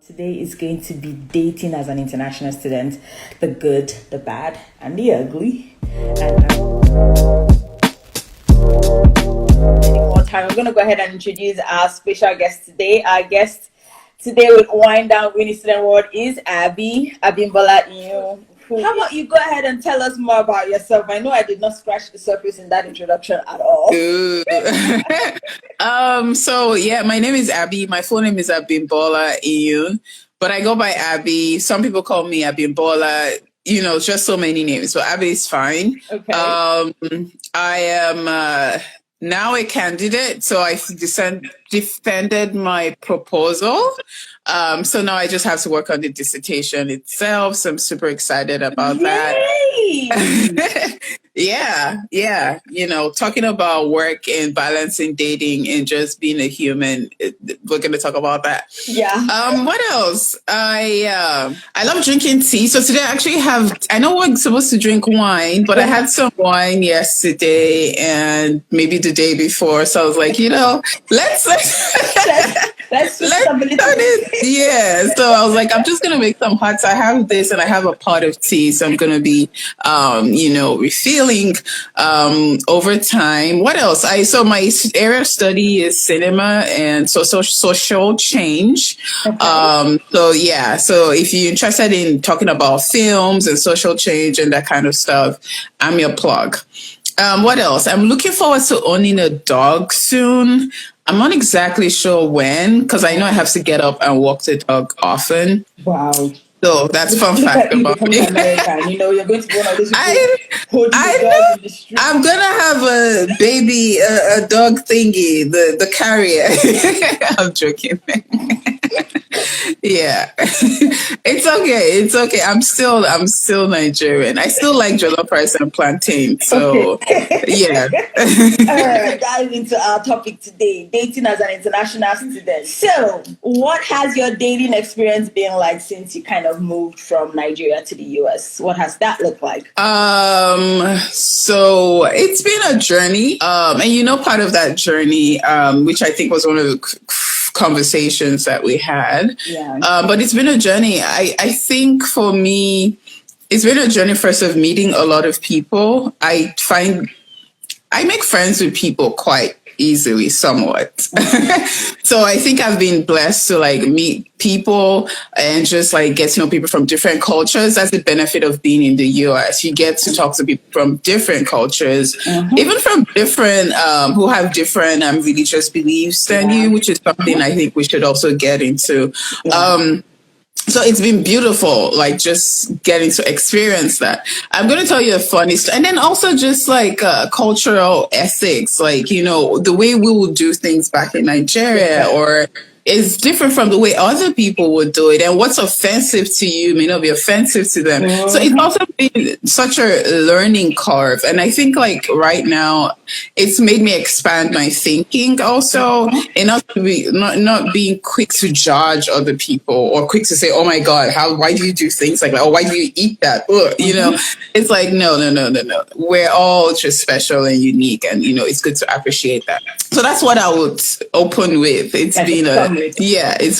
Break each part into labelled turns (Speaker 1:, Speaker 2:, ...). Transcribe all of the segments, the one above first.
Speaker 1: Today is going to be dating as an international student, the good, the bad, and the ugly. And any more time, I'm going to go ahead and introduce our special guest today. Our guest today with Wind Down Winie Student World is Abimbola Iyun. How about you go ahead and tell us more about yourself? I know I did not scratch the surface in that introduction at all.
Speaker 2: My name is Abby. My full name is Abimbola Iyun, but I go by Abby. Some people call me Abimbola. Just so many names, but Abby is fine.
Speaker 1: Okay.
Speaker 2: I am now a candidate, so I defended my proposal. So now I just have to work on the dissertation itself. So I'm super excited about that. Yeah. Talking about work and balancing dating and just being a human. We're going to talk about that.
Speaker 1: Yeah.
Speaker 2: What else? I love drinking tea. So today I actually I know we're supposed to drink wine, but I had some wine yesterday and maybe the day before. So I was like, let's start it. Yeah. So I was like, I'm just going to make some hot. So I have this and I have a pot of tea. So I'm going to be, refilling over time. What else? So my area of study is cinema and social change.
Speaker 1: Okay.
Speaker 2: So if you're interested in talking about films and social change and that kind of stuff, I'm your plug. What else? I'm looking forward to owning a dog soon. I'm not exactly sure when, because I know I have to get up and walk the dog often.
Speaker 1: Wow.
Speaker 2: So that's fun fact about me.
Speaker 1: American. You're going to be one of those people
Speaker 2: I know. In the street. I'm gonna have a baby, a dog thingy, the carrier. I'm joking. Yeah, it's okay. I'm still Nigerian. I still like jollof rice and plantain. So
Speaker 1: okay.
Speaker 2: Yeah.
Speaker 1: All right, dive into our topic today: dating as an international student. So, what has your dating experience been like since you kind of moved from Nigeria to the US? What has that looked like?
Speaker 2: So it's been a journey. And part of that journey, which I think was one of the conversations that we had.
Speaker 1: Yeah.
Speaker 2: But it's been a journey. I think for me, it's been a journey first of meeting a lot of people. I make friends with people quite easily, somewhat. So I think I've been blessed to meet people and just get to know people from different cultures. That's the benefit of being in the US. You get to talk to people from different cultures, even from different, who have different religious beliefs than you, which is something I think we should also get into. Yeah. So it's been beautiful, just getting to experience that. I'm going to tell you a funny story. And then also just cultural ethics, the way we will do things back in Nigeria or is different from the way other people would do it. And what's offensive to you may not be offensive to them. Mm-hmm. So it's also been such a learning curve. And I think right now it's made me expand my thinking also, and not being quick to judge other people or quick to say, oh my God, why do you do things like that? Or why do you eat that? It's no. We're all just special and unique. And, it's good to appreciate that. So that's what I would open with. It's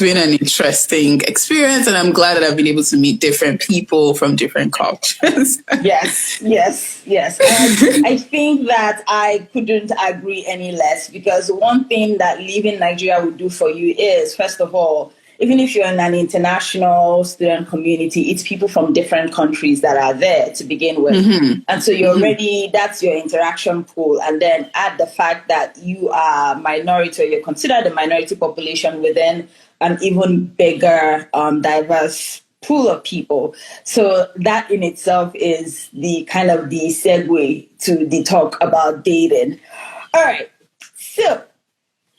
Speaker 2: been an interesting experience, and I'm glad that I've been able to meet different people from different cultures.
Speaker 1: Yes. And I think that I couldn't agree any less, because one thing that living Nigeria would do for you is, first of all, even if you're in an international student community, it's people from different countries that are there to begin with. Mm-hmm. And so you're already, that's your interaction pool. And then add the fact that you are minority, or you're considered a minority population within an even bigger, diverse pool of people. So that in itself is the kind of the segue to the talk about dating. All right. So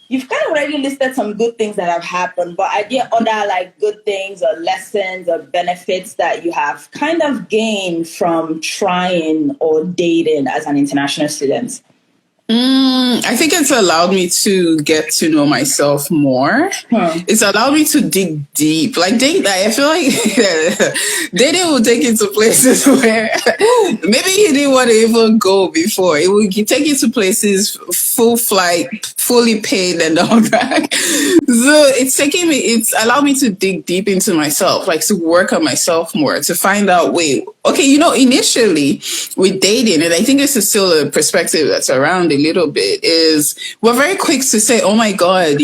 Speaker 1: you've kind of already listed some good things that have happened, but are there other good things or lessons or benefits that you have kind of gained from trying or dating as an international student?
Speaker 2: I think it's allowed me to get to know myself more. It's allowed me to dig deep. Like I feel like dating will take you to places where maybe you didn't want to even go before. It will take you to places full flight, fully paid and all that. So it's allowed me to dig deep into myself, like to work on myself more, to find out, wait, okay, initially with dating, and I think this is still a perspective that's around a little bit, is we're very quick to say, oh my God,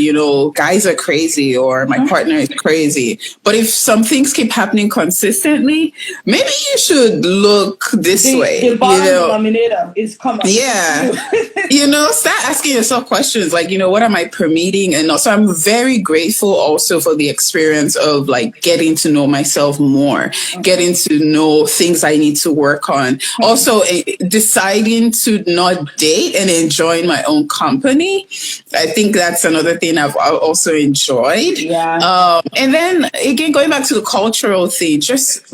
Speaker 2: guys are crazy or my partner is crazy. But if some things keep happening consistently, maybe you should look this way.
Speaker 1: The bottom denominator is common.
Speaker 2: Yeah. Start asking yourself questions like, what am I permitting? And also, I'm very grateful also for the experience of like getting to know myself more, getting to know things I need to work on. Also, deciding to not date and enjoying my own company. I think that's another thing I've also enjoyed.
Speaker 1: Yeah.
Speaker 2: And then again, going back to the cultural thing, just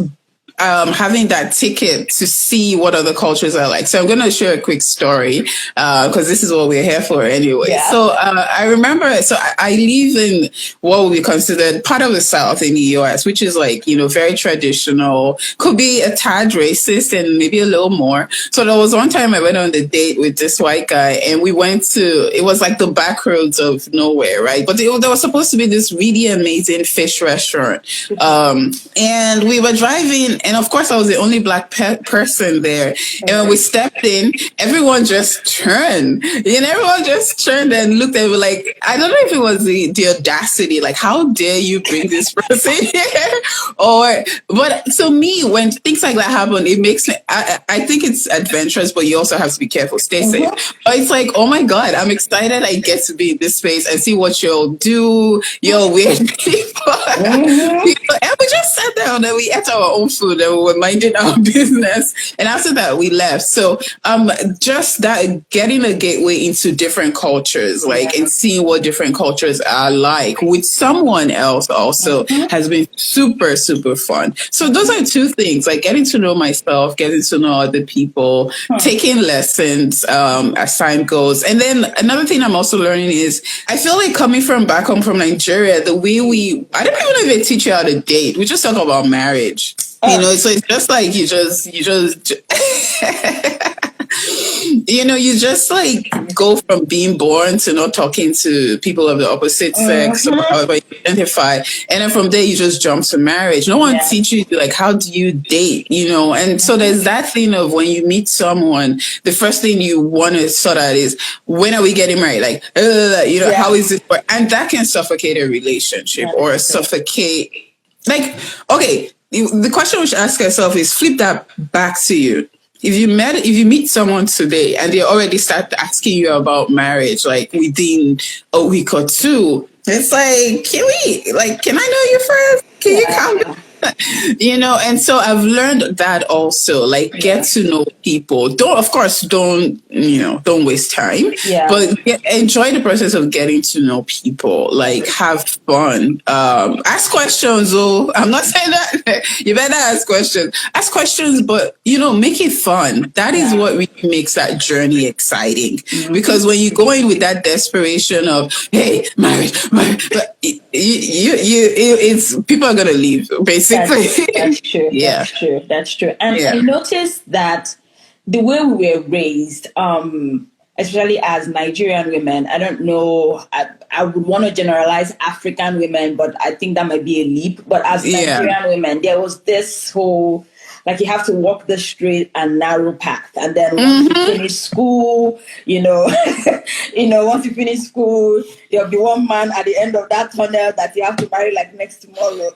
Speaker 2: having that ticket to see what other cultures are like. So I'm going to share a quick story because this is what we're here for anyway.
Speaker 1: Yeah.
Speaker 2: So I remember, I live in what would be considered part of the South in the US, which is like, very traditional, could be a tad racist and maybe a little more. So there was one time I went on a date with this white guy and we went it was like the back roads of nowhere, right? But there was supposed to be this really amazing fish restaurant. And we were driving, and of course, I was the only Black person there. And when we stepped in, everyone just turned. Everyone just turned and looked at me like, I don't know if it was the audacity, like, how dare you bring this person here? But so me, when things like that happen, it makes me, I think it's adventurous, but you also have to be careful, stay safe. But it's like, oh my God, I'm excited I get to be in this space and see what you'll do, weird people. And we just sat down and we ate our own food and we were minding our business. And after that, we left. So just that, getting a gateway into different cultures, like, and seeing what different cultures are like with someone else also has been super, super fun. So those are two things, like getting to know myself, getting to know other people, taking lessons as time goes. And then another thing I'm also learning is I feel like coming from back home from Nigeria, the way I don't even know if they teach you how to date. We just talk about marriage. So it's just like you just like go from being born to not talking to people of the opposite sex or however you identify. And then from there, you just jump to marriage. No one teaches you, like, how do you date, And so there's that thing of when you meet someone, the first thing you want to sort out is, when are we getting married? Like, how is this? And that can suffocate a relationship or suffocate, like, okay, the question we should ask ourselves is, flip that back to you. If you meet someone today and they already start asking you about marriage, like within a week or two, it's like, can I know you first? Can you come? And so I've learned that also, like, get to know people. Don't waste time, but enjoy the process of getting to know people, like, have fun, ask questions. Oh, I'm not saying that you better ask questions, but make it fun. That is what really makes that journey exciting, because when you go in with that desperation of, hey, marriage, but it's people are gonna leave, basically.
Speaker 1: That's true.
Speaker 2: Yeah.
Speaker 1: That's true. And I noticed that the way we were raised, especially as Nigerian women, I don't know, I would want to generalize African women, but I think that might be a leap. But as Nigerian women, there was this whole, like, you have to walk the straight and narrow path. And then once you finish school, once you finish school, there'll be one man at the end of that tunnel that you have to marry like next tomorrow,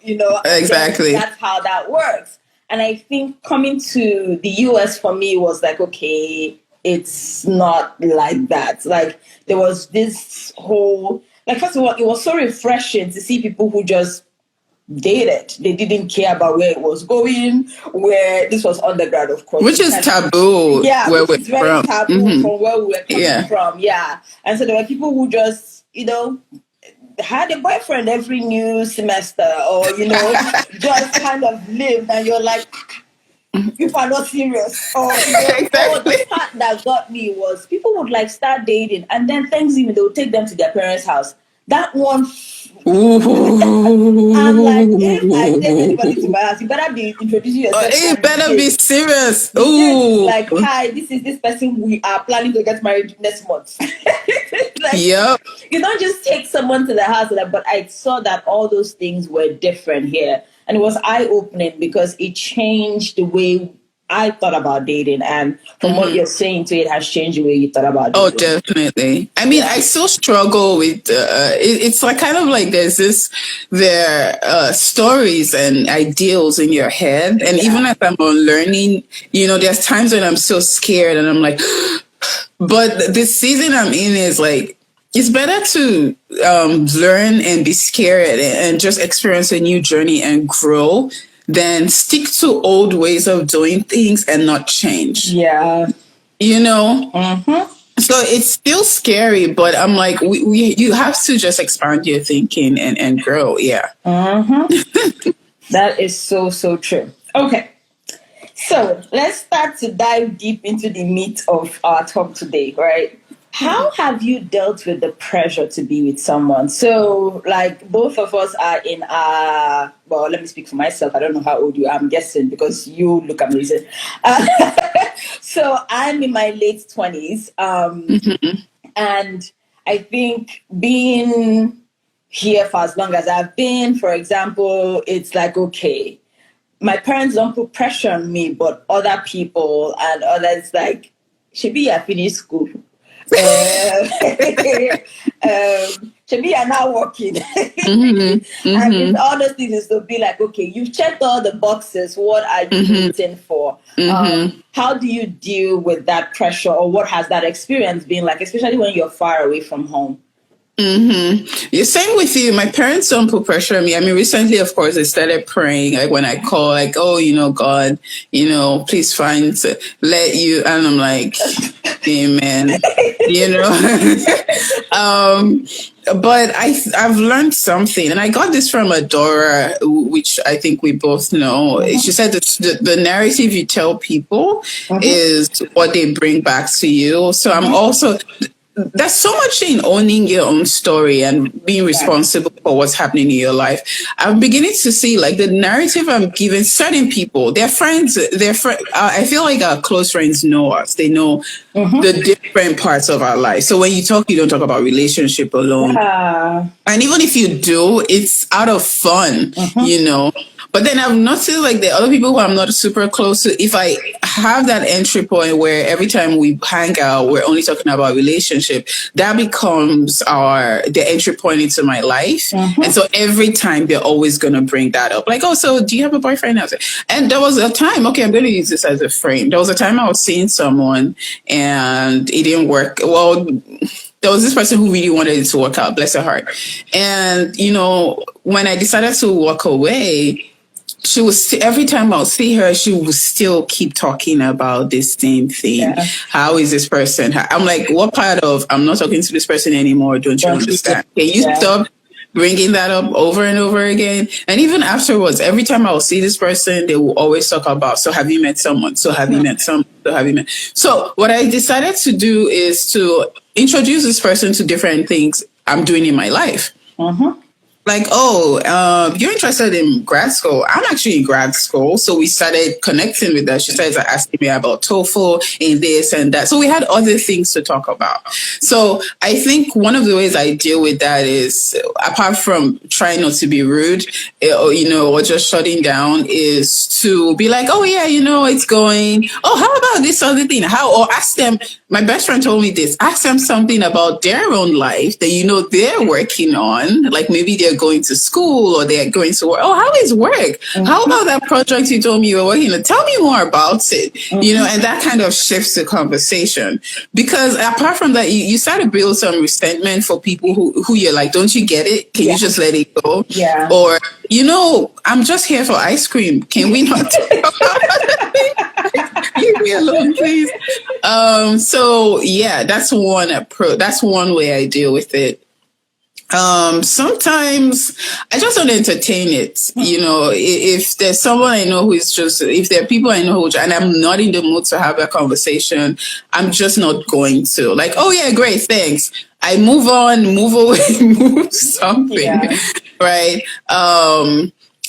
Speaker 2: Exactly.
Speaker 1: That's how that works. And I think coming to the US for me was like, okay, it's not like that. Like, there was this whole, like, first of all, it was so refreshing to see people who just dated. They didn't care about where it was going, where this was undergrad, of course.
Speaker 2: Which is taboo.
Speaker 1: Yeah,
Speaker 2: where
Speaker 1: which is very taboo from where we were coming from. Yeah. And so there were people who just, had a boyfriend every new semester or, just kind of lived, and you're like, People are not serious. Or, oh,
Speaker 2: Exactly.
Speaker 1: the part that got me was people would like start dating and then Thanksgiving they would take them to their parents' house. That one, I'm like, if I take anybody to
Speaker 2: Ooh.
Speaker 1: my house, you better be introducing yourself
Speaker 2: It
Speaker 1: from the
Speaker 2: better be
Speaker 1: gate.
Speaker 2: serious.
Speaker 1: The gate is
Speaker 2: Ooh.
Speaker 1: like, hi, this is this person we are planning to get married next month. Like,
Speaker 2: Yep.
Speaker 1: you don't just take someone to the house, but I saw that all those things were different here. And it was eye opening because it changed the way I thought about dating. And from what you're saying to it has changed the way you thought about
Speaker 2: Oh,
Speaker 1: dating.
Speaker 2: definitely. I mean, I
Speaker 1: Yeah.
Speaker 2: still struggle with it's like kind of like there's this there stories and ideals in your head, and even as I'm learning, there's times when I'm so scared and I'm like, but this season I'm in is like it's better to learn and be scared and just experience a new journey and grow than stick to old ways of doing things and not change.
Speaker 1: Yeah.
Speaker 2: You know.
Speaker 1: Mm-hmm.
Speaker 2: So it's still scary, but I'm like, you have to just expand your thinking and grow. Yeah.
Speaker 1: Mm-hmm. That is so, so true. Okay. So let's start to dive deep into the meat of our talk today, right? How have you dealt with the pressure to be with someone? So, like, both of us are in our, well, let me speak for myself. I don't know how old you are, I'm guessing, because you look amazing. So, I'm in my late 20s. And I think being here for as long as I've been, for example, it's like, okay, my parents don't put pressure on me, but other people and others like, should be at finish school. Should be are now working. And all those things is to be like, okay, you've checked all the boxes. What are you waiting for? How do you deal with that pressure, or what has that experience been like, especially when you're far away from home?
Speaker 2: Yeah, same with you. My parents don't put pressure on me. I mean, recently, of course, they started praying. Like when I call, like, oh, God, please find, let you. And I'm like, amen. But I've learned something, and I got this from Adora, which I think we both know. She said that the narrative you tell people is what they bring back to you. So I'm also. There's so much in owning your own story and being responsible for what's happening in your life. I'm beginning to see like the narrative I'm giving certain people, their friends, I feel like our close friends know us. They know the different parts of our life. So when you talk, you don't talk about relationship alone. And even if you do, it's out of fun, But then I've noticed like the other people who I'm not super close to, if I have that entry point where every time we hang out, we're only talking about relationship, that becomes the entry point into my life. And so every time they're always going to bring that up. Like, oh, so do you have a boyfriend now? And there was a time, okay, I'm going to use this as a frame. There was a time I was seeing someone and it didn't work. Well, there was this person who really wanted it to work out, bless her heart. And, when I decided to walk away, she was every time I'll see her, she would still keep talking about this same thing. Yeah. How is this person? I'm like, what part of I'm not talking to this person anymore? Don't you understand? Can you stop bringing that up over and over again? And even afterwards, every time I'll see this person, they will always talk about, so have you met someone? So have you met someone? So have you met? So what I decided to do is to introduce this person to different things I'm doing in my life. Like, oh, you're interested in grad school. I'm actually in grad school. So we started connecting with her. She started asking me about TOEFL and this and that. So we had other things to talk about. So I think one of the ways I deal with that is, apart from trying not to be rude, or just shutting down, is to be like, oh yeah, it's going. Oh, how about this other thing? Or ask them. My best friend told me this. Ask them something about their own life that they're working on. Like maybe they're going to school or they're going to work. Oh, how is work? How about that project you told me you were working on? Tell me more about it. And that kind of shifts the conversation. Because apart from that, you start to build some resentment for people who you're like, don't you get it? Can you just let it go?
Speaker 1: Yeah.
Speaker 2: Or, I'm just here for ice cream. Can we not talk about that? Leave me alone, please. So yeah, that's one approach. That's one way I deal with it. Sometimes I just don't entertain it. You know, if there's someone I know who is just, if there are people I know who, and I'm not in the mood to have a conversation, I'm just not going to. Like, oh yeah, great, thanks. I move on, move away, move something, right?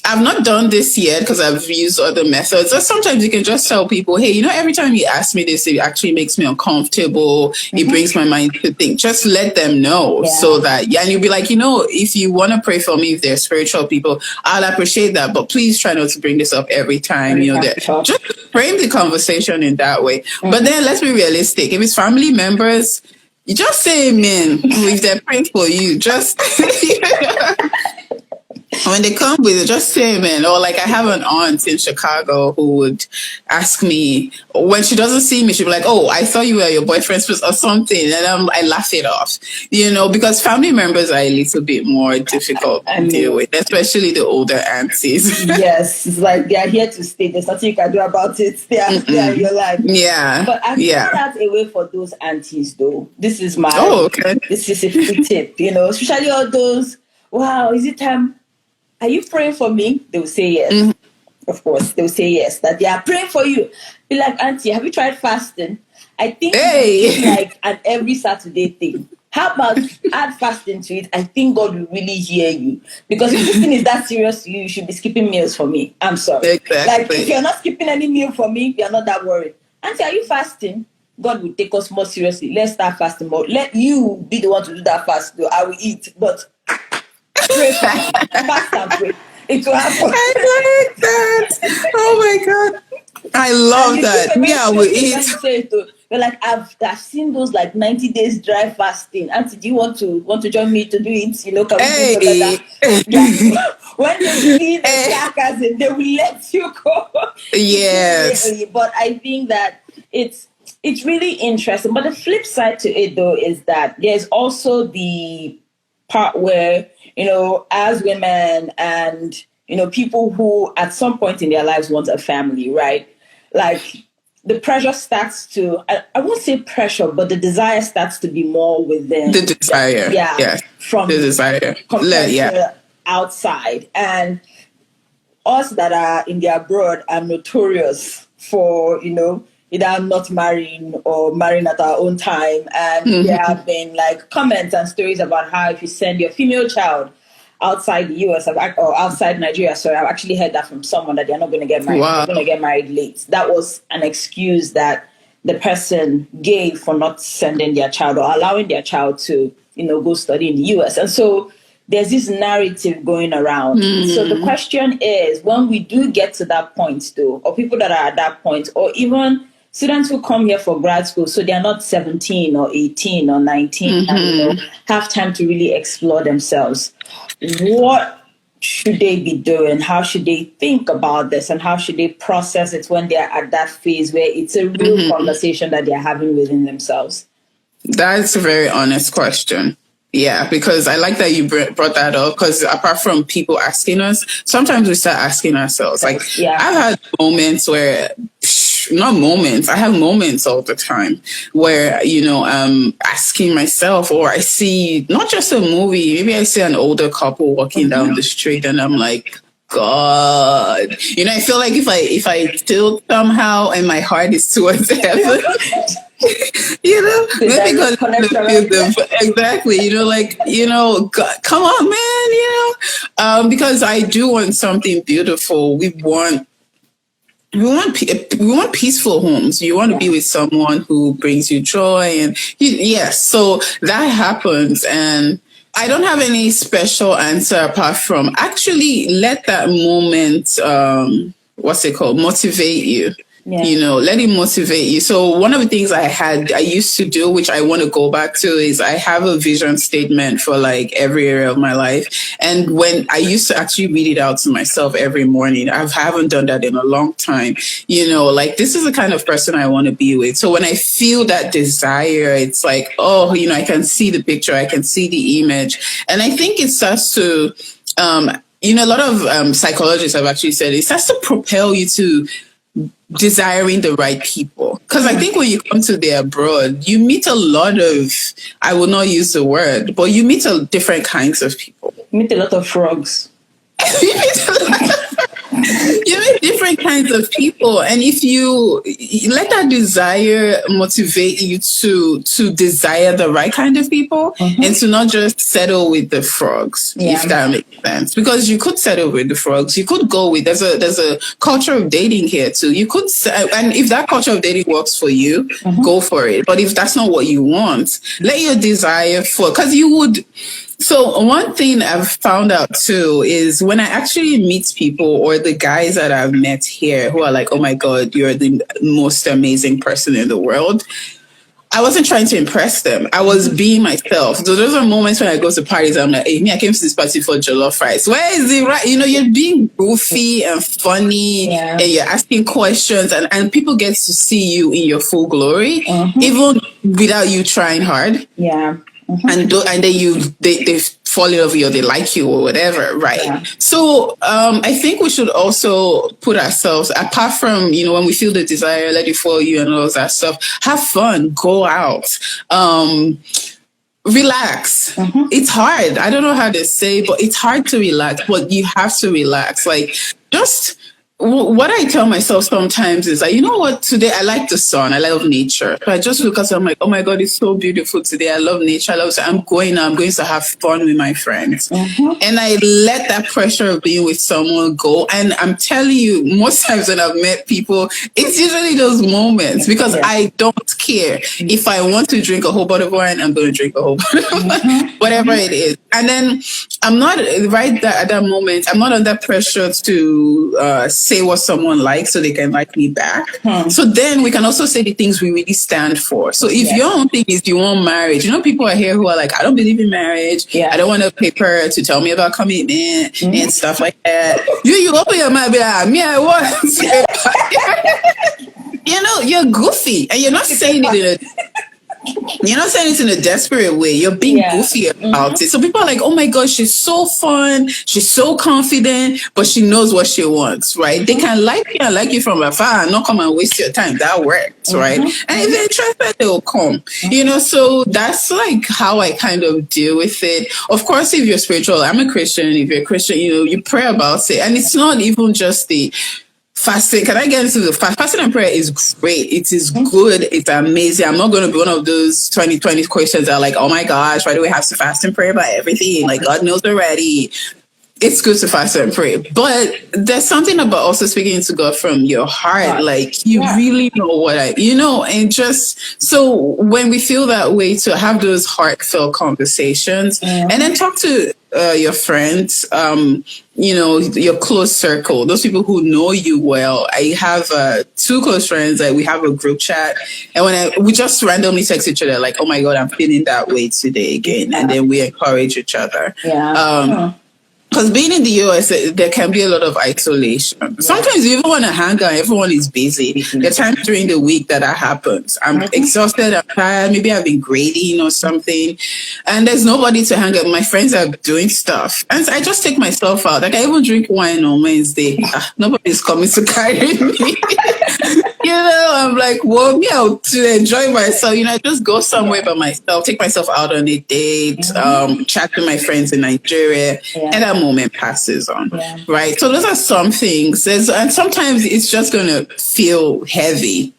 Speaker 2: I've not done this yet because I've used other methods. Or sometimes you can just tell people, hey, you know, every time you ask me this, it actually makes me uncomfortable. It brings my mind to think. Just let them know so that, and you'll be like, you know, if you want to pray for me, if they're spiritual people, I'll appreciate that. But please try not to bring this up every time, you know, just frame the conversation in that way. But then let's be realistic. If it's family members, you just say amen. If they're praying for you, just... When they come with it, just say amen. Or like I have an aunt in Chicago who would ask me, when she doesn't see me, she'll be like, oh, I thought you were your boyfriend's or something. And I laugh it off, you know, because family members are a little bit more difficult to deal with, especially the older aunties.
Speaker 1: Yes, it's like they are here to stay. There's nothing you can do about it. They are in your life.
Speaker 2: Yeah.
Speaker 1: But I feel that away for those aunties, though. This is my, this is a free tip, you know, especially all those, wow, is it time? Are you praying for me? They will say yes. Of course, they will say yes, that they are praying for you. Be like, auntie, have you tried fasting? I think it's like an every Saturday thing. How about add fasting to it? I think God will really hear you. Because if this thing is that serious to you, you should be skipping meals for me. I'm sorry.
Speaker 2: Exactly.
Speaker 1: Like, if you're not skipping any meal for me, you're not that worried. Auntie, are you fasting? God will take us more seriously. Let's start fasting more. Let you be the one to do that fast, though. I will eat, but... pray fast and pray. It will happen.
Speaker 2: I like that. Oh my God. I love that. Yeah, we eat.
Speaker 1: You're like, I've seen those like 90 days dry fasting. Auntie, do you want to join me to do it? You know, can we do together? When they see the crackers, they will let you go.
Speaker 2: Yes.
Speaker 1: But I think that it's really interesting. But the flip side to it, though, is that there's also the part where, you know, as women and, you know, people who at some point in their lives want a family, right? Like the pressure starts to, I won't say pressure, but the desire starts to be more within.
Speaker 2: The desire. From the desire.
Speaker 1: To outside. And us that are in the abroad are notorious for, you know, either not marrying or marrying at our own time. And there have been like comments and stories about how if you send your female child outside the US or outside Nigeria, sorry, I've actually heard that from someone that they're not going to get married. Wow. They're going to get married late. That was an excuse that the person gave for not sending their child or allowing their child to, you know, go study in the US. And so there's this narrative going around. So the question is, when we do get to that point, though, or people that are at that point, or even students who come here for grad school, so they're not 17 or 18 or 19 and, you know, have time to really explore themselves. What should they be doing? How should they think about this? And how should they process it when they're at that phase where it's a real conversation that they're having within themselves?
Speaker 2: That's a very honest question. Yeah, because I like that you brought that up, because apart from people asking us, sometimes we start asking ourselves. Like, I've had moments where... I have moments all the time where, you know, I'm asking myself, or I see not just a movie, maybe I see an older couple walking down the street and I'm like, God, you know, I feel like if I still somehow and my heart is towards heaven, you know, maybe God exactly, you know, like, you know, God, come on, man, you know, because I do want something beautiful. We want peaceful homes. You want to be with someone who brings you joy, and so that happens. And I don't have any special answer apart from actually let that moment, motivate you. You know, let it motivate you. So one of the things I used to do, which I want to go back to, is I have a vision statement for like every area of my life. And when I used to actually read it out to myself every morning, I haven't done that in a long time. You know, like this is the kind of person I want to be with. So when I feel that desire, it's like, oh, you know, I can see the picture, I can see the image. And I think it starts to, you know, a lot of psychologists have actually said it starts to propel you to desiring the right people. Because I think when you come to the abroad, you meet a lot of, I will not use the word, but you meet different kinds of people.
Speaker 1: You meet a lot of frogs.
Speaker 2: You meet different kinds of people, and if you let that desire motivate you to desire the right kind of people, and to not just settle with the frogs, if that makes sense. Because you could settle with the frogs, you could go with there's a culture of dating here too. You could, and if that culture of dating works for you, go for it. But if that's not what you want, let your desire for, because you would. So one thing I've found out too is when I actually meet people, or the guys that I've met here who are like, oh my God, you're the most amazing person in the world, I wasn't trying to impress them. I was being myself. So those are moments when I go to parties, I'm like, hey, I came to this party for jollof rice. Where is it? Right? You're being goofy and funny, and you're asking questions, and people get to see you in your full glory, even without you trying hard.
Speaker 1: Yeah.
Speaker 2: And then they fall in love with you, or they like you, or whatever, right? Yeah. So I think we should also put ourselves, apart from, when we feel the desire, let it follow you and all that stuff, have fun, go out, relax. It's hard. I don't know how to say, but it's hard to relax, but you have to relax. Like, just... What I tell myself sometimes is you know what, today I like the sun, I love nature. So I just look at it, I'm like, oh my God, it's so beautiful today. I love nature. I'm going to have fun with my friends. And I let that pressure of being with someone go. And I'm telling you, most times when I've met people, it's usually those moments, because I don't care. If I want to drink a whole bottle of wine, I'm going to drink a whole bottle of wine, whatever it is. And then I'm not at that moment, I'm not under pressure to say what someone likes so they can like me back. So then we can also say the things we really stand for. So if your own thing is you want marriage, people are here who are like, I don't believe in marriage. I don't want a paper to tell me about commitment and stuff like that. You open your mouth, be like, me, I want. You're goofy, and you're not saying it in a desperate way. You're being goofy about it. So people are like, oh my gosh, she's so fun. She's so confident, but she knows what she wants, right? They can like you and like you from afar and not come and waste your time. That works, right? And if they're interested, they'll come, so that's like how I kind of deal with it. Of course, if you're spiritual, I'm a Christian. If you're a Christian, you pray about it. And it's not even just the fasting. Can I get into the fasting and prayer is great. It is good. It's amazing. I'm not going to be one of those 2020 questions that are like, oh my gosh, why do we have to fast and pray about everything? Like, God knows already. It's good to fast and pray. But there's something about also speaking to God from your heart. Like, you really know and just, so when we feel that way, to have those heartfelt conversations and then talk to your friends, your close circle, those people who know you well. I have 2 close friends that we have a group chat, and we just randomly text each other like, oh my God, I'm feeling that way today again. And then we encourage each other. Because being in the US, there can be a lot of isolation. Sometimes you even want to hang out. Everyone is busy. There are times during the week that happens. I'm exhausted. I'm tired. Maybe I've been grading or something. And there's nobody to hang out. My friends are doing stuff. And I just take myself out. Like, I even drink wine on Wednesday. Nobody's coming to carry me. I'm like, well, me out to enjoy myself. I just go somewhere by myself, take myself out on a date, chat to my friends in Nigeria. And that moment passes on, right? So those are some things. And sometimes it's just going to feel heavy.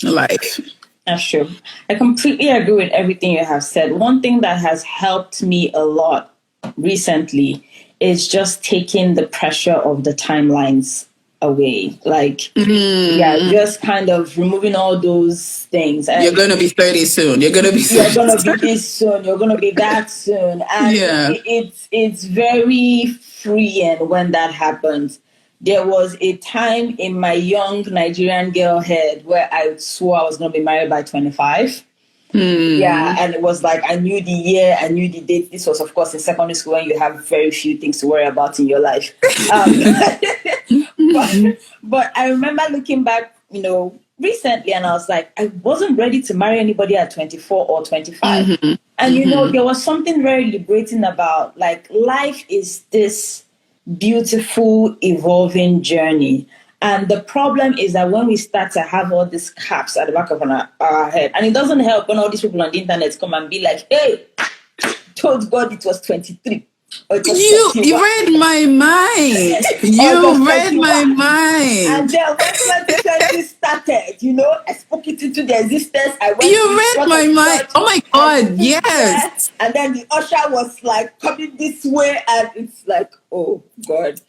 Speaker 2: Life.
Speaker 1: That's true. I completely agree with everything you have said. One thing that has helped me a lot recently is just taking the pressure of the timelines away. Like, just kind of removing all those things. And
Speaker 2: you're going to be 30 soon. You're going to be
Speaker 1: this soon. You're going to be that soon. And it's very freeing when that happens. There was a time in my young Nigerian girl head where I swore I was going to be married by 25. And it was like, I knew the year, I knew the date. This was, of course, in secondary school when you have very few things to worry about in your life. But I remember looking back, recently, and I was like, I wasn't ready to marry anybody at 24 or 25. And, there was something very liberating about, like, life is this beautiful, evolving journey. And the problem is that when we start to have all these caps at the back of our head, and it doesn't help when all these people on the internet come and be like, hey, told God it was 23. Or it was
Speaker 2: You read my mind. You read my mind.
Speaker 1: And then when 2020 started, I spoke it into the existence.
Speaker 2: You read my mind. Oh my God, yes.
Speaker 1: There, and then the usher was like coming this way, and it's like, oh God.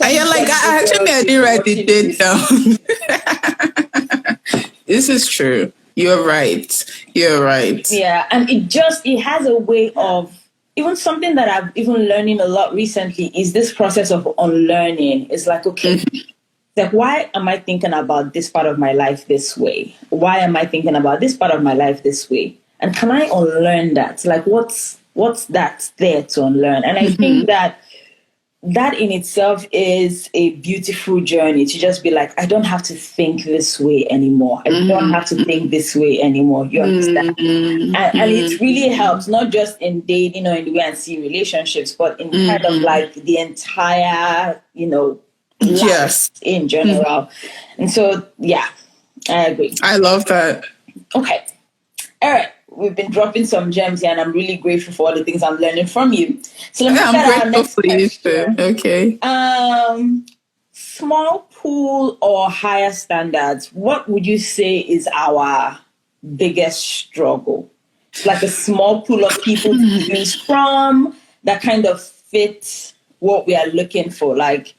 Speaker 2: And you're like, I didn't write it down. This is true. You're right.
Speaker 1: Yeah, and it has a way of, even something that I've even learning a lot recently is this process of unlearning. It's like, okay, like, why am I thinking about this part of my life this way? Why am I thinking about this part of my life this way? And can I unlearn that? Like, what's that there to unlearn? And I think that in itself is a beautiful journey, to just be like, I don't have to think this way anymore. I don't have to think this way anymore. You understand? And it really helps, not just in dating or in the way I see relationships, but in kind of like the entire, life in general. And so, yeah, I agree.
Speaker 2: I love that.
Speaker 1: Okay. All right. We've been dropping some gems here, and I'm really grateful for all the things I'm learning from you. So let me start our next question.
Speaker 2: Okay.
Speaker 1: Small pool or higher standards? What would you say is our biggest struggle? Like a small pool of people to choose from that kind of fit what we are looking for. Like,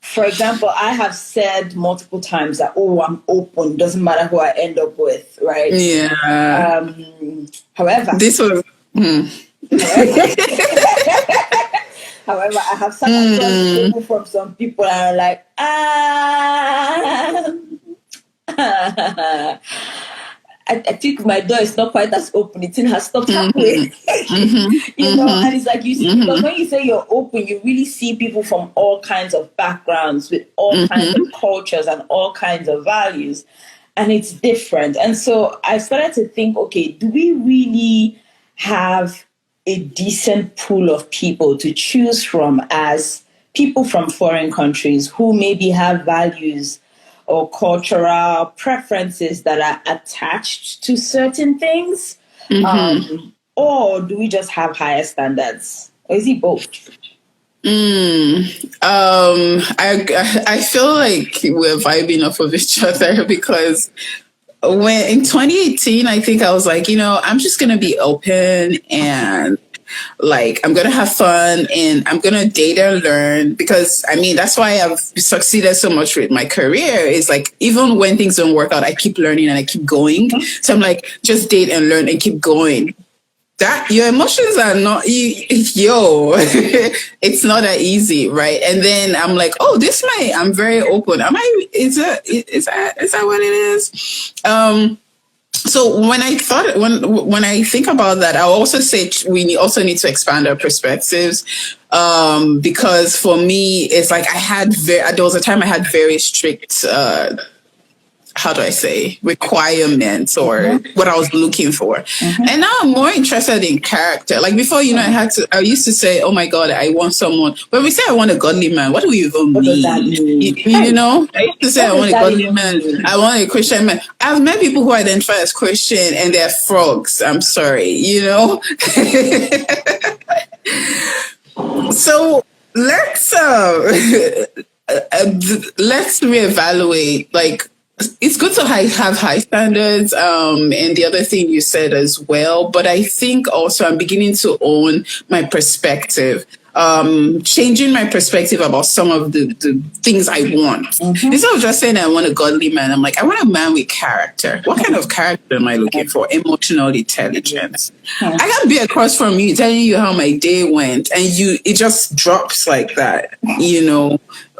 Speaker 1: for example, I have said multiple times that, I'm open, doesn't matter who I end up with, right?
Speaker 2: Yeah.
Speaker 1: However,
Speaker 2: this was.
Speaker 1: However, I have some people from some people are like, I think my door is not quite as open. It has stopped halfway. And it's like, you see, because when you say you're open, you really see people from all kinds of backgrounds, with all kinds of cultures and all kinds of values. And it's different. And so I started to think, okay, do we really have a decent pool of people to choose from as people from foreign countries who maybe have values or cultural preferences that are attached to certain things? Or do we just have higher standards? Or is it both?
Speaker 2: I feel like we're vibing off of each other, because when in 2018, I think I was like, I'm just going to be open, and like, I'm going to have fun, and I'm going to date and learn, because that's why I've succeeded so much with my career. Is like, even when things don't work out, I keep learning and I keep going. So I'm like, just date and learn and keep going. That your emotions are not, it's not that easy, right? And then I'm like, I'm very open. Is that what it is? So when I think about that, I'll also say we also need to expand our perspectives, because for me, it's like there was a time I had very strict, how do I say, requirements, or what I was looking for. And now I'm more interested in character. Like before, I used to say, oh my God, I want someone. When we say I want a godly man, what do we even mean?
Speaker 1: Does that mean?
Speaker 2: I used to say I want a godly man. I want a Christian man. I've met people who identify as Christian and they're frogs. I'm sorry, So let's reevaluate, like, it's good to have high standards, and the other thing you said as well. But I think also I'm beginning to own my perspective, changing my perspective about some of the things I want. Instead of just saying I want a godly man, I'm like, I want a man with character. What kind of character am I looking for? Emotional intelligence. I can be across from you telling you how my day went, and it just drops like that,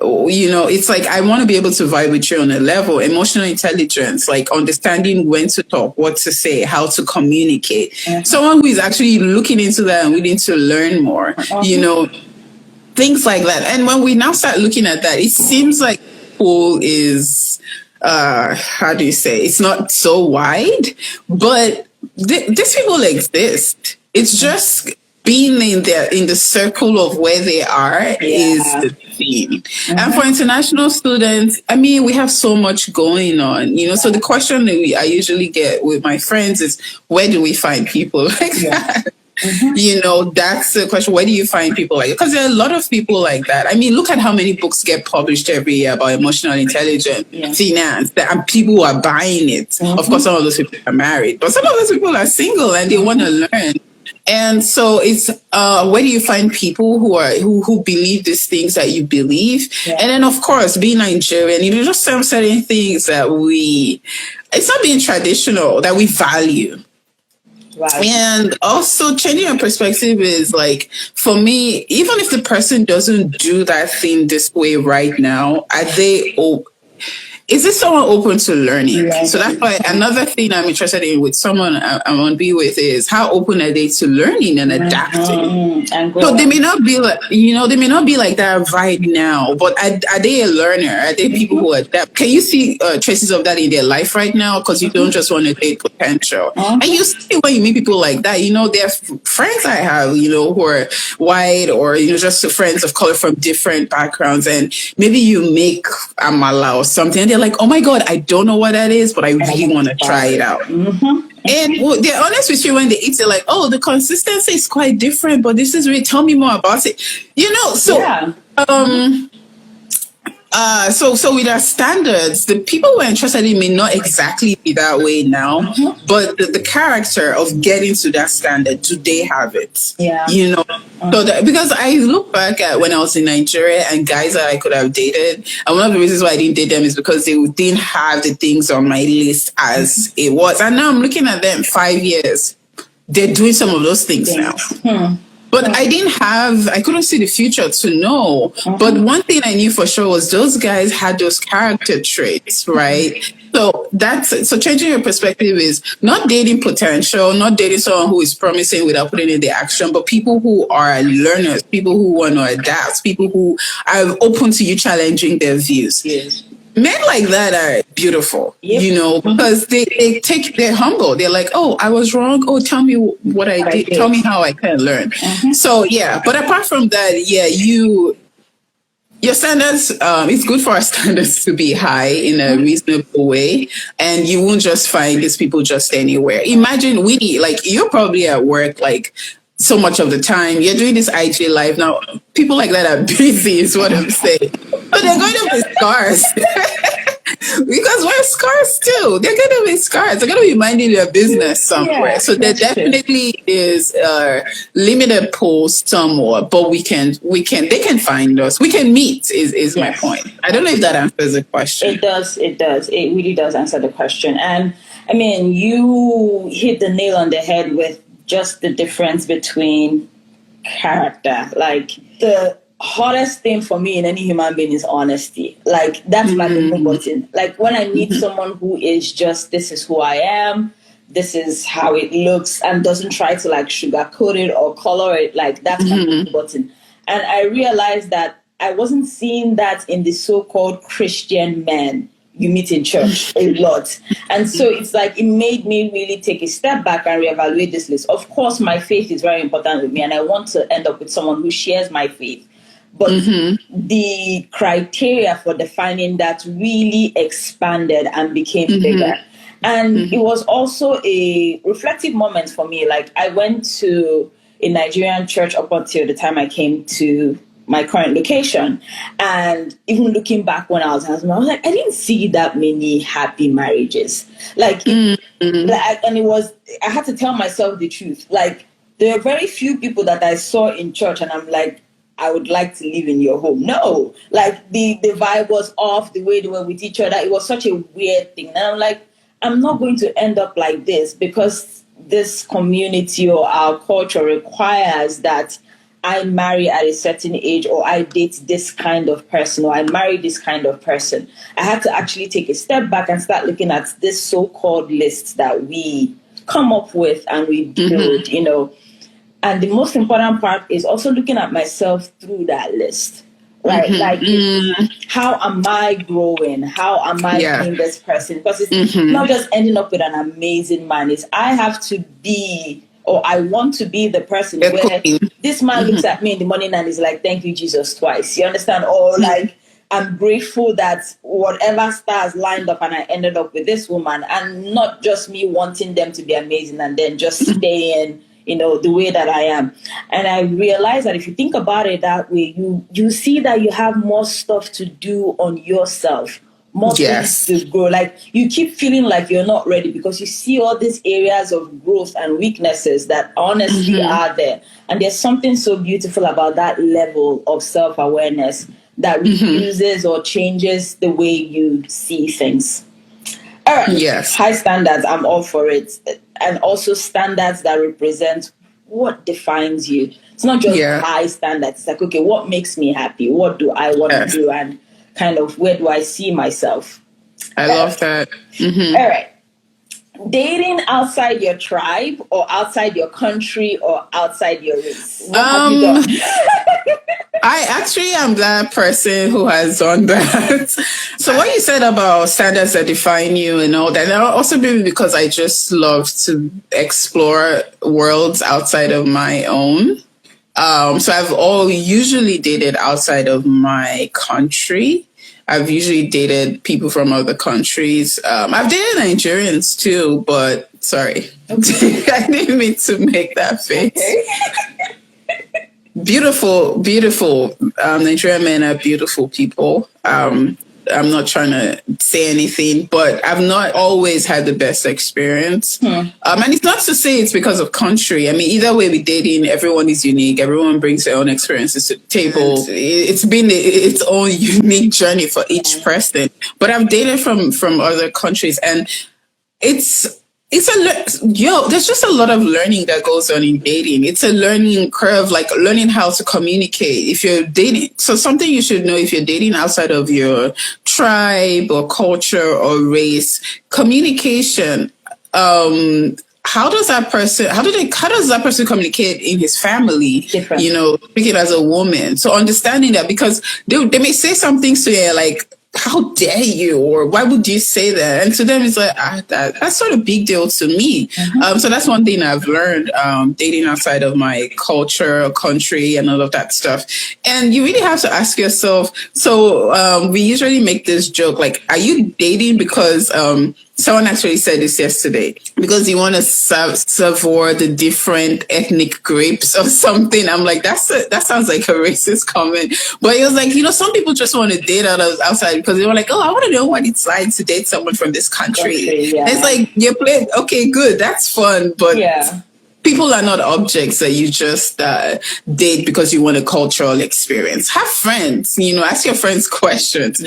Speaker 2: it's like, I want to be able to vibe with you on a level. Emotional intelligence, like understanding when to talk, what to say, how to communicate. Someone who is actually looking into that and willing to learn more, things like that. And when we now start looking at that, it seems like pool is, how do you say, it's not so wide, but these people exist. It's just being in the circle of where they are is the theme. And for international students, I mean, we have so much going on, so the question that I usually get with my friends is, where do we find people like that? That's the question. Where do you find people like that? Because there are a lot of people like that. I mean, look at how many books get published every year about emotional intelligence, finance, and people who are buying it. Of course, some of those people are married, but some of those people are single and they want to learn. And so it's where do you find people who believe these things that you believe? And then, of course, being Nigerian, just some certain things that it's not being traditional, that we value. Right. And also changing your perspective is like, for me, even if the person doesn't do that thing this way right now, is this someone open to learning? Yeah. So that's why another thing I'm interested in with someone I want to be with is how open are they to learning and adapting? So they may not be like, they may not be like that right now, but are they a learner? Are they people who adapt? Can you see traces of that in their life right now? Because you don't just want to date potential. And you see when you meet people like that, there are friends I have, who are white or, just friends of color from different backgrounds. And maybe you make amala or something. They're like, oh my God, I don't know what that is, but I really want to try it out. And they're honest with you when they eat. They're like, oh, the consistency is quite different, but this is really, tell me more about it. So with our standards, the people we're interested in may not exactly be that way now, but the character of getting to that standard, do they have it? Yeah. So because I look back at when I was in Nigeria and guys that I could have dated, and one of the reasons why I didn't date them is because they didn't have the things on my list as it was. And now I'm looking at them 5 years. They're doing some of those things now. But I couldn't see the future to know. But one thing I knew for sure was those guys had those character traits, right? So changing your perspective is not dating potential, not dating someone who is promising without putting in the action, but people who are learners, people who want to adapt, people who are open to you challenging their views. Yes. Men like that are beautiful, because they're humble. They're like, oh, I was wrong. Oh, tell me what I did. Tell me how I can learn. So, but apart from that, your standards, it's good for our standards to be high in a reasonable way. And you won't just find these people just anywhere. Imagine, Winie, like you're probably at work, like, so much of the time. You're doing this IG live now. People like that are busy, is what I'm saying. But they're going to be scars. Because we're scars too. They're going to be scars. They're going to be minding their business somewhere. So there definitely is a limited pool somewhat, but they can find us. We can meet is my point. I don't know if that answers the question.
Speaker 1: It does. It really does answer the question. And I mean, you hit the nail on the head with just the difference between character. Like, the hardest thing for me in any human being is honesty. Like, that's my number button. Like, when I meet someone who is just, this is who I am, this is how it looks, and doesn't try to like sugarcoat it or color it, like, that's my number button. And I realized that I wasn't seeing that in the so-called Christian men you meet in church a lot. And so it's like, it made me really take a step back and reevaluate this list. Of course, my faith is very important with me, and I want to end up with someone who shares my faith. But the criteria for defining that really expanded and became bigger. And it was also a reflective moment for me. Like, I went to a Nigerian church up until the time I came to my current location. And even looking back when I was husband, I was like, I didn't see that many happy marriages. Like, and it was, I had to tell myself the truth. Like, there are very few people that I saw in church and I'm like, I would like to live in your home. No, like the vibe was off, the way they were with each other. It was such a weird thing. And I'm like, I'm not going to end up like this, because this community or our culture requires that I marry at a certain age, or I date this kind of person, or I marry this kind of person. I had to actually take a step back and start looking at this so-called list that we come up with and we build, And the most important part is also looking at myself through that list, right? Like, how am I growing? How am I being this person? Because it's not just ending up with an amazing man. It's I have to be or I want to be the person
Speaker 2: They're
Speaker 1: where
Speaker 2: cooking.
Speaker 1: this man looks at me in the morning and is like, thank you, Jesus, twice. You understand? Or like, I'm grateful that whatever stars lined up and I ended up with this woman, and not just me wanting them to be amazing and then just staying, the way that I am. And I realized that if you think about it that way, you see that you have more stuff to do on yourself, more
Speaker 2: Yes.
Speaker 1: things to grow. Like, you keep feeling like you're not ready because you see all these areas of growth and weaknesses that honestly are there. And there's something so beautiful about that level of self-awareness that refuses or changes the way you see things. All right.
Speaker 2: Yes.
Speaker 1: High standards, I'm all for it. And also standards that represent what defines you. It's not just high standards. It's like, okay, what makes me happy? What do I want to do? And kind of, where do I see myself?
Speaker 2: I love that.
Speaker 1: All right. Dating outside your tribe or outside your country or outside your race? What have you done?
Speaker 2: I actually am that person who has done that. So what you said about standards that define you and all that, and also maybe because I just love to explore worlds outside of my own. So I've usually dated outside of my country. I've usually dated people from other countries. I've dated Nigerians too, but sorry. I didn't mean to make that face.
Speaker 1: Okay.
Speaker 2: Beautiful Nigerian men are beautiful people. I'm not trying to say anything, but I've not always had the best experience. And it's not to say it's because of country. I mean, either way with dating, everyone is unique. Everyone brings their own experiences to the table. It's been its own unique journey for each person. But I've dated from other countries, and there's just a lot of learning that goes on in dating. It's a learning curve, like learning how to communicate. If you're dating, so something you should know if you're dating outside of your tribe or culture or race, communication. How does that person communicate in his family?
Speaker 1: Different.
Speaker 2: Speaking as a woman. So understanding that, because they may say some things to you like, how dare you, or why would you say that? And to them, it's like, that's sort of big deal to me. So that's one thing I've learned, dating outside of my culture, country, and all of that stuff. And you really have to ask yourself, so we usually make this joke, like, are you dating because someone actually said this yesterday, because you want to savor the different ethnic grapes or something? I'm like, that sounds like a racist comment. But it was like, some people just want to date outside because they were like, oh, I want to know what it's like to date someone from this country.
Speaker 1: Yeah.
Speaker 2: It's like, you play, okay, good, that's fun, but people are not objects that you just date because you want a cultural experience. Have friends, ask your friends questions.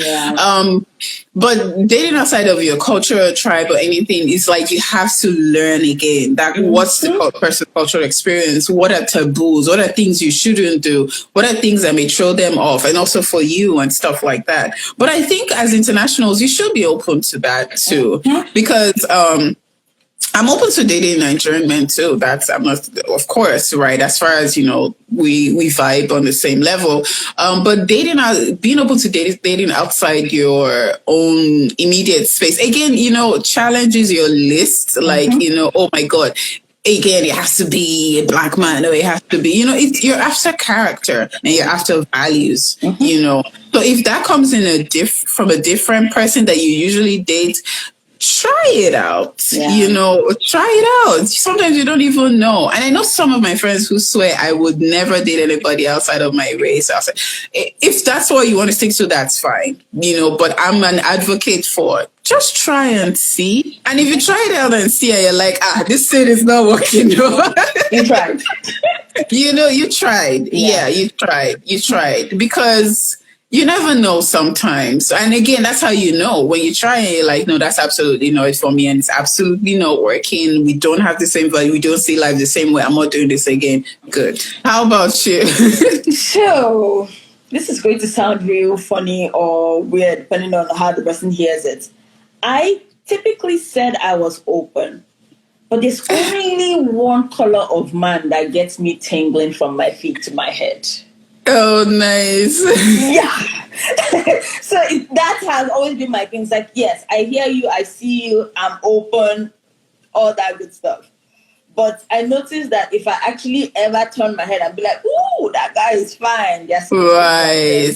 Speaker 2: But dating outside of your culture, tribe, or anything is like you have to learn again. That what's the person's cultural experience? What are taboos? What are things you shouldn't do? What are things that may throw them off? And also for you and stuff like that. But I think as internationals, you should be open to that too, because I'm open to dating Nigerian men too. Of course, right? As far as, we vibe on the same level. But being open to dating outside your own immediate space, again, challenges your list. Like, oh my God, again, it has to be a black man, or it has to be, you're after character and you're after values, So if that comes in from a different person that you usually date, try it out, try it out. Sometimes you don't even know. And I know some of my friends who swear I would never date anybody outside of my race. If that's what you want to stick to, that's fine, but I'm an advocate for just try and see. And if you try it out and see and you're like, this shit is not working.
Speaker 1: You tried.
Speaker 2: You tried. Yeah, you tried. Because you never know sometimes. And again, that's how you know. When you try and you're like, no, that's absolutely not for me, and it's absolutely not working. We don't have the same value. We don't see life the same way. I'm not doing this again. Good. How about you?
Speaker 1: So, this is going to sound real funny or weird, depending on how the person hears it. I typically said I was open. But there's only one color of man that gets me tingling from my feet to my head.
Speaker 2: Oh, nice.
Speaker 1: Yeah. So that has always been my thing. It's like, yes, I hear you, I see you, I'm open, all that good stuff. But I noticed that if I actually ever turn my head and be like, "Ooh, that guy is fine," yes,
Speaker 2: Right.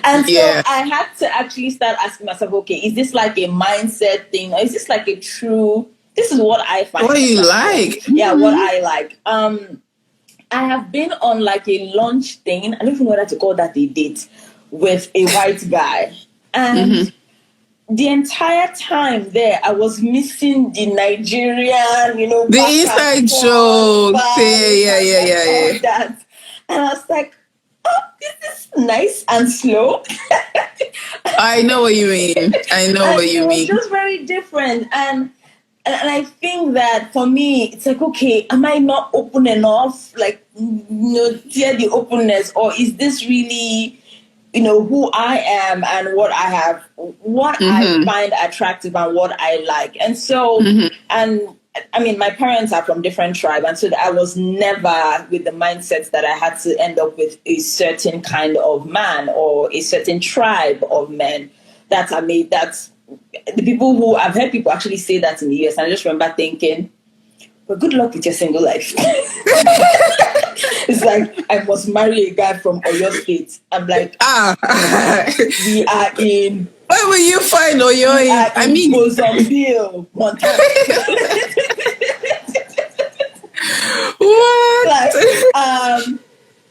Speaker 1: and so
Speaker 2: Yeah.
Speaker 1: I had to actually start asking myself, "Okay, is this like a mindset thing, or is this like a true? This is what I find.
Speaker 2: What you like?
Speaker 1: Yeah, what I like." I have been on like a lunch thing. I don't even know whether to call that a date with a white guy, and the entire time there, I was missing the Nigerian,
Speaker 2: The inside joke. Yeah.
Speaker 1: that. And I was like, oh, this is nice and slow.
Speaker 2: I know what you mean. I know what you
Speaker 1: It was
Speaker 2: mean.
Speaker 1: just very different. And I think that for me, it's like, okay, am I not open enough? Like, tear the openness, or is this really, who I am and what I have, what I find attractive and what I like. And so, and I mean, my parents are from different tribes, and so I was never with the mindset that I had to end up with a certain kind of man or a certain tribe of men that are made. That's the people who I've heard people actually say that in the US. And I just remember thinking, well, good luck with your single life. It's like, I must marry a guy from Oyo State. I'm like, we are in.
Speaker 2: Where will you find Oyo? I mean,
Speaker 1: Mozambique, Montana.
Speaker 2: What?
Speaker 1: Like, all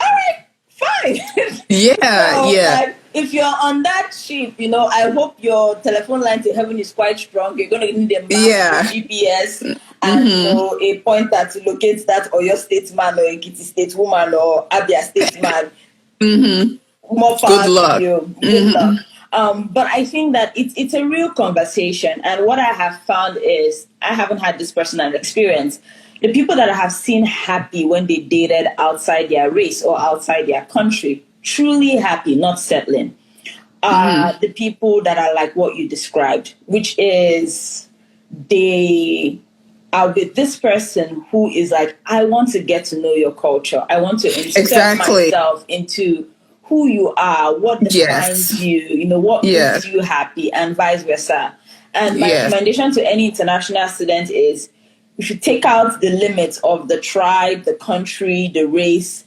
Speaker 1: right, fine.
Speaker 2: Yeah,
Speaker 1: So,
Speaker 2: yeah.
Speaker 1: like, if you're on that ship, I hope your telephone line to heaven is quite strong. You're going to need a map,
Speaker 2: Yeah.
Speaker 1: GPS, and a pointer to locate that Oyo State man or Ekiti State woman or Abia State man. More power
Speaker 2: Good luck.
Speaker 1: to you. Good luck. But I think that it's a real conversation. And what I have found is, I haven't had this personal experience. The people that I have seen happy when they dated outside their race or outside their country, truly happy, not settling, the people that are like what you described, which is they are with this person who is like, I want to get to know your culture. I want to insert myself into who you are, what defines you, what makes you happy, and vice versa. And my recommendation to any international student is, you should take out the limits of the tribe, the country, the race.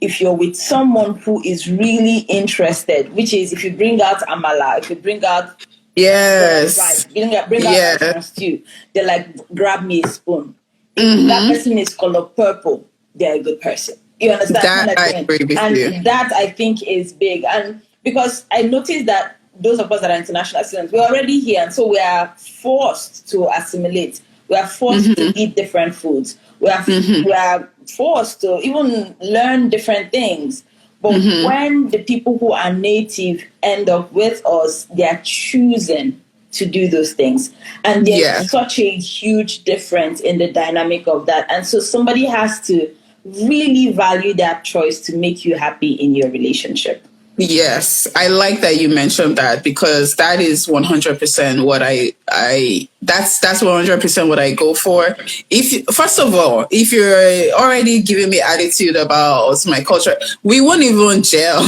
Speaker 1: If you're with someone who is really interested, which is if you bring out amala, if you bring out bring out stew, they're like, grab me a spoon. If that person is color purple, they're a good person. You understand?
Speaker 2: That I agree with you.
Speaker 1: That I think is big. And because I noticed that those of us that are international students, we're already here, and so we are forced to assimilate. We are forced to eat different foods. We are forced to even learn different things. But when the people who are native end up with us, they are choosing to do those things. And there's such a huge difference in the dynamic of that. And so somebody has to really value that choice to make you happy in your relationship.
Speaker 2: Yes, I like that you mentioned that, because that is 100% what that's 100% what I go for. First of all, if you're already giving me attitude about my culture, we won't even gel,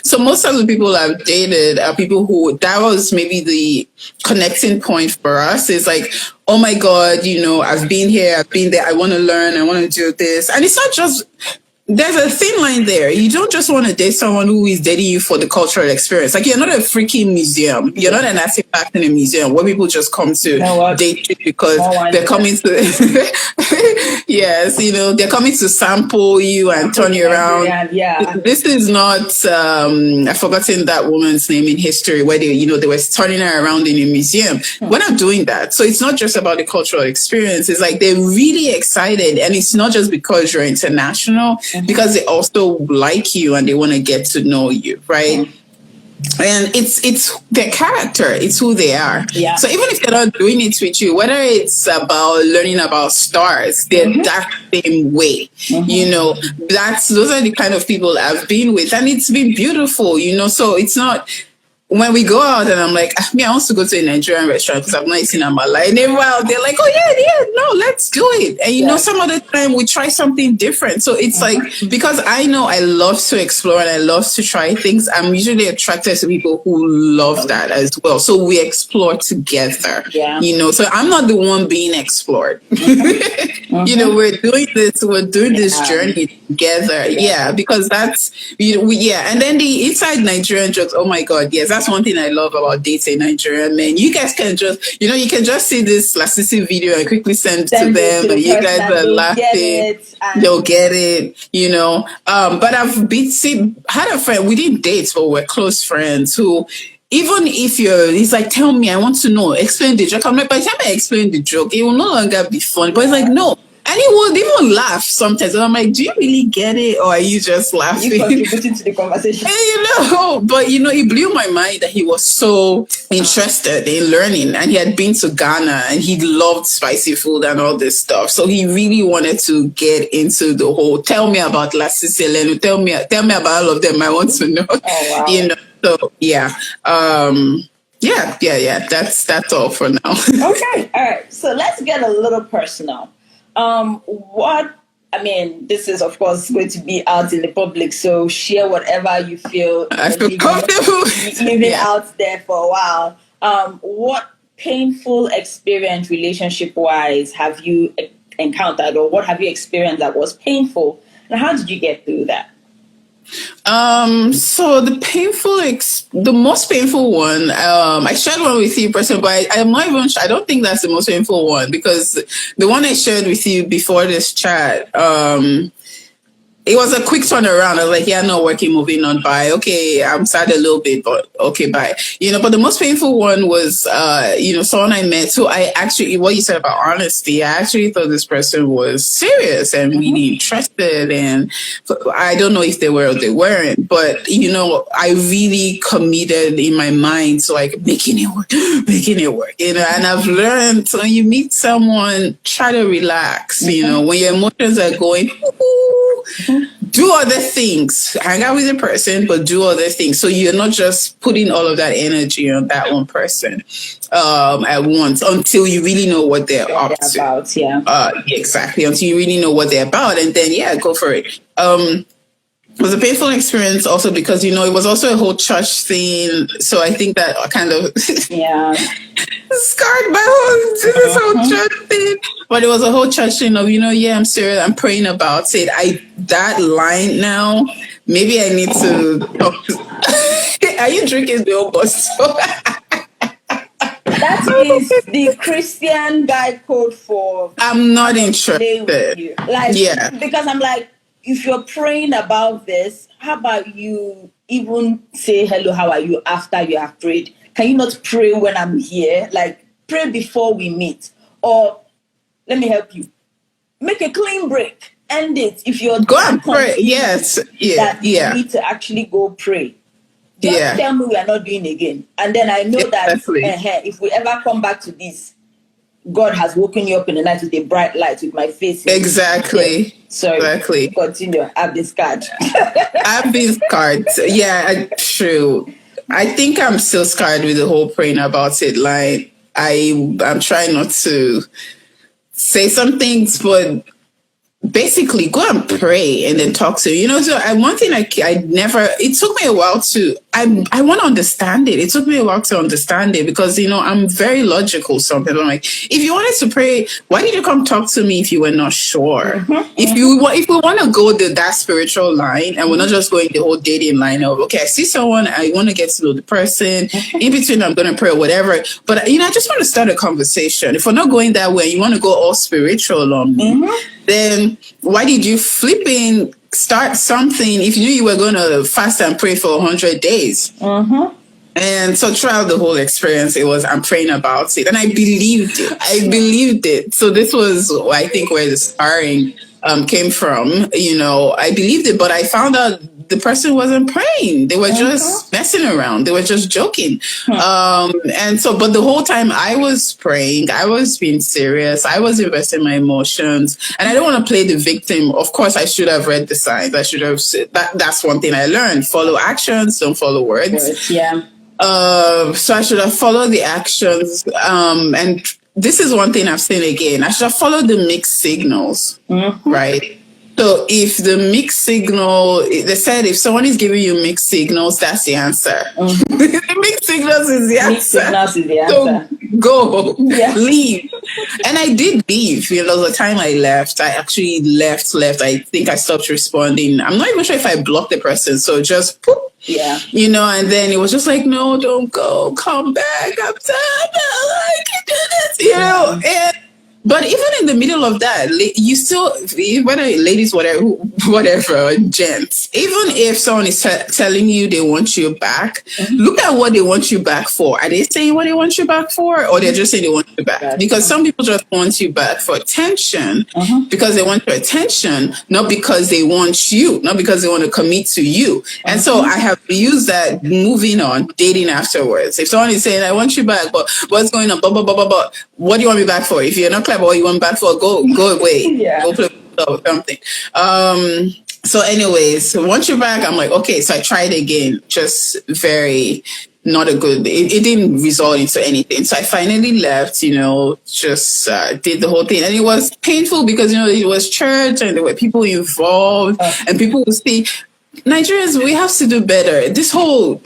Speaker 2: So most of the people I've dated are people who, that was maybe the connecting point for us. Is like, oh my God, I've been here, I've been there, I want to learn, I want to do this. And it's not just, there's a thin line there. You don't just want to date someone who is dating you for the cultural experience. Like, you're not a freaking museum. You're not an artifact in a museum where people just come to date you because they're coming to, yes, they're coming to sample you and turn you around.
Speaker 1: Yeah.
Speaker 2: This is not, I've forgotten that woman's name in history where they were turning her around in a museum. We're not doing that. So it's not just about the cultural experience. It's like, they're really excited. And it's not just because you're international, because they also like you and they want to get to know you, right? And it's their character, it's who they are.
Speaker 1: Yeah.
Speaker 2: So even if they're not doing it with you, whether it's about learning about stars, they're that same way. Those are the kind of people I've been with, and it's been beautiful. So it's not, when we go out and I'm like, I want to go to a Nigerian restaurant because I've not eaten amala. And they're like, oh yeah, no, let's do it. And some of the time we try something different. So it's like, because I know I love to explore and I love to try things, I'm usually attracted to people who love that as well. So we explore together, so I'm not the one being explored. We're doing this journey together. Yeah, because that's, and then the inside Nigerian jokes, oh my God, yes, that's one thing I love about dating Nigerian men. You guys can just, you can just see this lascivious video and quickly send it to them, and you guys are laughing. They'll get it, But I've had a friend, we didn't date, but we're close friends who, even if he's like, tell me, I want to know, explain the joke. I'm like, by the time I explain the joke, it will no longer be funny. But it's like, no. And he would even laugh sometimes. And I'm like, do you really get it? Or are you just laughing?
Speaker 1: You contributing to the conversation.
Speaker 2: And, but it blew my mind that he was so interested in learning. And he had been to Ghana and he loved spicy food and all this stuff. So he really wanted to get into the whole, tell me about La Sicilian, tell me about all of them. I want to know.
Speaker 1: Oh, wow.
Speaker 2: So yeah. That's all for now.
Speaker 1: Okay. All right. So let's get a little personal. This is of course going to be out in the public, so share whatever you feel.
Speaker 2: I feel comfortable
Speaker 1: leaving out there for a while. What painful experience relationship wise have you encountered, or what have you experienced that was painful, and how did you get through that?
Speaker 2: So the most painful one, I shared one with you personally, but I'm not even sure. I don't think that's the most painful one, because the one I shared with you before this chat, it was a quick turnaround. I was like, yeah, not working, moving on, bye. Okay, I'm sad a little bit, but okay, bye. But the most painful one was, someone I met who I actually, what you said about honesty, I actually thought this person was serious and really interested. And I don't know if they were or they weren't, but, I really committed in my mind to like making it work, and I've learned when you meet someone, try to relax, when your emotions are going, do other things, hang out with the person, but do other things. So you're not just putting all of that energy on that one person at once, until you really know what they're up to.
Speaker 1: About, yeah.
Speaker 2: Exactly. Until you really know what they're about, and then go for it. It was a painful experience also because, it was also a whole church thing. So I think that kind of scarred my whole church thing. But it was a whole church thing of, I'm serious, I'm praying about it. That line now, maybe I need to talk to... Are you drinking the old bus?
Speaker 1: That is the Christian guide code for...
Speaker 2: I'm not interested.
Speaker 1: Because I'm like, if you're praying about this, how about you even say hello, how are you after you have prayed? Can you not pray when I'm here? Like, pray before we meet. Or, let me help you. Make a clean break. End it. If you're...
Speaker 2: Go and pray. Yes. Yeah.
Speaker 1: You need to actually go pray. Just tell me we are not doing again. And then I know that if we ever come back to this, God has woken you up in the night with a bright light with my face.
Speaker 2: Exactly.
Speaker 1: So continue. I've been scarred.
Speaker 2: I've been scarred. Yeah, true. I think I'm still scarred with the whole praying about it. Like, I'm trying not to say some things, but basically go and pray and then talk to so one thing I never, it took me a while to, I want to understand it. It took me a while to understand it because I'm very logical sometimes. I'm like, if you wanted to pray, why did you come talk to me if you were not sure? If we want to go that spiritual line, and we're not just going the whole dating line of, okay, I see someone, I want to get to know the person, in between I'm going to pray or whatever, but I just want to start a conversation. If we're not going that way, you want to go all spiritual on me, then why did you flipping start something if you knew you were going to fast and pray for 100 days? And so throughout the whole experience, it was, I'm praying about it. And I believed it. So this was, I think, where the sparring came from. I believed it, but I found out the person wasn't praying. They were just messing around. They were just joking. And so, but the whole time I was praying, I was being serious. I was investing my emotions, and I don't want to play the victim. Of course, I should have read the signs. I should have said that. That's one thing I learned. Follow actions, don't follow words.
Speaker 1: Yeah.
Speaker 2: So I should have followed the actions. And this is one thing I've seen again. I should have followed the mixed signals, right? So if the mixed signal, they said if someone is giving you mixed signals, that's the answer. The mixed signals is the
Speaker 1: Mixed signals is the
Speaker 2: answer.
Speaker 1: answer.
Speaker 2: So go,
Speaker 1: Yeah.
Speaker 2: leave. And I did leave. The time I left, I actually left. I think I stopped responding. I'm not even sure if I blocked the person. So just poof.
Speaker 1: Yeah.
Speaker 2: And then it was just like, no, don't go, come back. I'm tired. I can do this, and but even in the middle of that, you still, whether ladies, whatever, gents, even if someone is telling you they want you back, look at what they want you back for. Are they saying what they want you back for, or they're just saying they want you back? Because some people just want you back for attention, because they want your attention, not because they want you, not because they want to commit to you. And so I have used that moving on, dating afterwards. If someone is saying, I want you back, but what's going on, blah, blah, blah, blah, blah. What do you want me back for? If you're not clever, what you want me back for, go away.
Speaker 1: Yeah.
Speaker 2: Go play or something. So anyways, once you're back, I'm like, okay, so I tried again. Just very not a good, it didn't result into anything. So I finally left, just did the whole thing. And it was painful because, it was church and there were people involved and people would see, Nigerians, we have to do better. This whole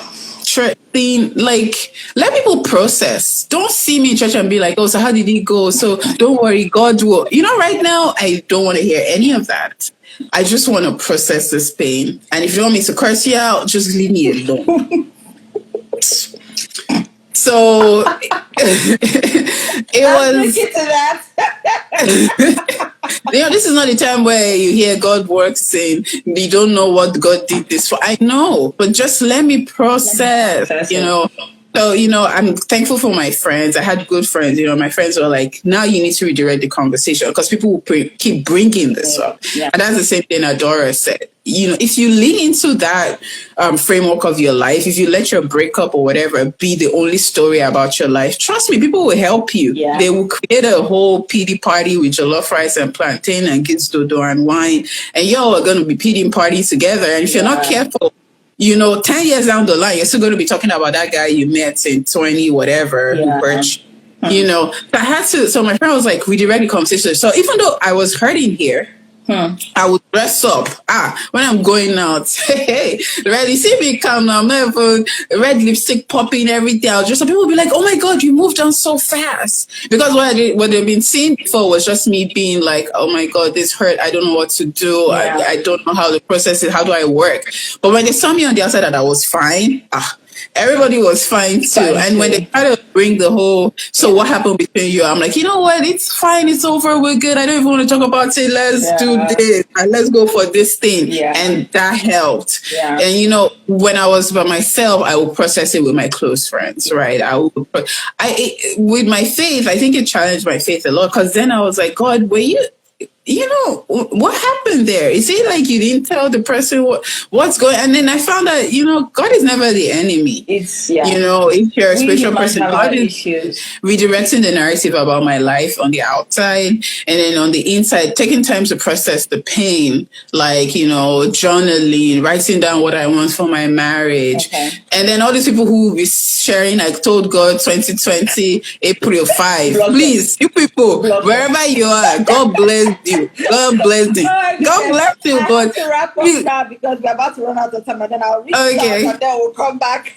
Speaker 2: thing, like, let people process. Don't see me in church and be like, oh, so how did it go? So don't worry, God will. Right now, I don't want to hear any of that. I just want to process this pain. And if you want me to curse you out, just leave me alone. So it was.
Speaker 1: To that.
Speaker 2: This is not the time where you hear God works saying you don't know what God did this for. I know, but just let me process. So, I'm thankful for my friends. I had good friends. My friends were like, now you need to redirect the conversation because people will keep bringing this up. Yeah. And that's the same thing Adora said. If you lean into that framework of your life, if you let your breakup or whatever be the only story about your life, trust me, people will help you. Yeah. They will create a whole PD party with jollof rice and plantain and kids dodo and wine. And y'all are going to be PD party together. And if you're not careful, 10 years down the line, you're still going to be talking about that guy you met in 20, whatever, Birch. So I had to, so my friend was like, redirect the conversation. So even though I was hurting here, I would dress up. When I'm going out, hey, you see me come now, I'm not even red lipstick popping, everything. I'll dress up. People will be like, oh my God, you moved on so fast. Because what they've been seeing before was just me being like, oh my God, this hurt. I don't know what to do. Yeah. I don't know how to process it. How do I work? But when they saw me on the outside that I was fine, everybody was fine too. And when they try to bring the whole, so what happened between you? I'm like, you know what? It's fine. It's over. We're good. I don't even want to talk about it. Let's do this. And let's go for this thing. Yeah. And that helped. Yeah. And when I was by myself, I would process it with my close friends, right? With my faith, I think it challenged my faith a lot because then I was like, God, were you, what happened there? Is it like you didn't tell the person what's going on? And then I found that, God is never the enemy. It's, if you're a spiritual person, God is redirecting the narrative about my life on the outside. And then on the inside, taking time to process the pain, like, journaling, writing down what I want for my marriage. Okay. And then all these people who will be sharing, I told God 2020, April 5. Please, you people, wherever you are, God bless you. God bless you. God bless you, but
Speaker 1: to wrap up now because we're about to run out of time, and then I'll reach out and then we'll come back.